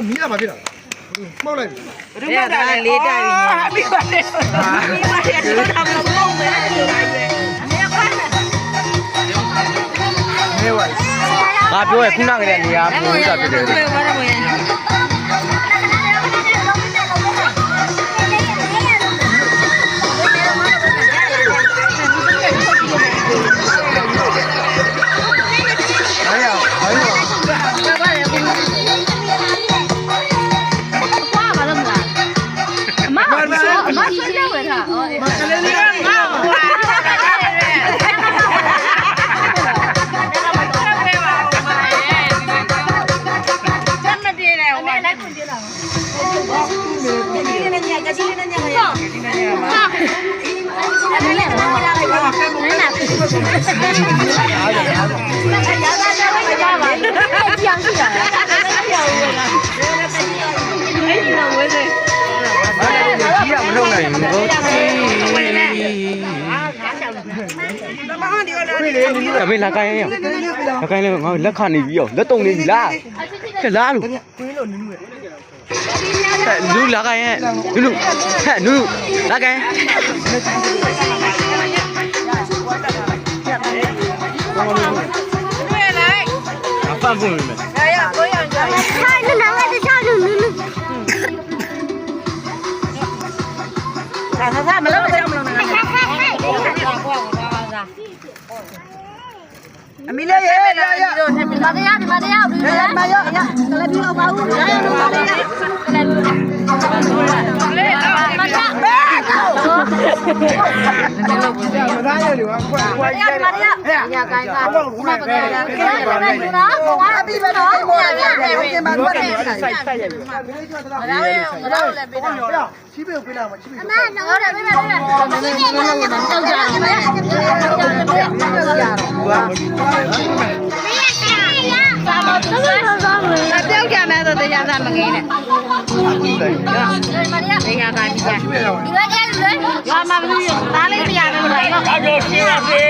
မီးလာမှာဖြစ်တာမောက်လိုက်ပြီ ရတာလေးတာပြီပြီးပါတယ်ပြီးပါတယ်တော့တော့မဟုတ်ပဲနေခွန်းနေဝိုင်းငါပြောရခုနကလေးနေရာပုံစံဖြစ်တယ်အမေလာကိုင်းရလာကိုင်းလေးငါလက်ခနေပြီးရောလက်တုံနေပြီလားဟဲ့လားလူကွင်းလို့နင်းနူးဟဲ့လူလာကိုင်းရဲ့လူဟဲ့လူလာကိုင်းတွေ့လိုက်အဖန်ဖွင့်မယ်ရကိုရကြခိုင်းနေငါတခြားလူသာမလို့မလို့အမီလေးရေရရမတရားမတရားဘူးလေမရောရလည်းပြီးတော့ပါဘူးရရလို့ပါလေလေမတရားဘယ်တော့မသားရလေကွာကွာရမတရားရကိုင်းကမပတရားနော်ဘဝအပြီးပဲနော်ရရဒီမှာတော့ဆိုင်ရပြီမရောလည်းပြီးတော့ချိပေးပေးလာမချိပေးအမနော်တယ်ပေးပေးချိပေးလည်းတောက်ကြတယ်ပြောက်ကြမယ်ဆိုတရားစားမငင်းနဲ့တရားကကြီးကြဒီကကြလူလေရွာမှာဘူးသားလေးမရတယ်လို့လားနော်ဒါကြောင့်ရှင်းရစေ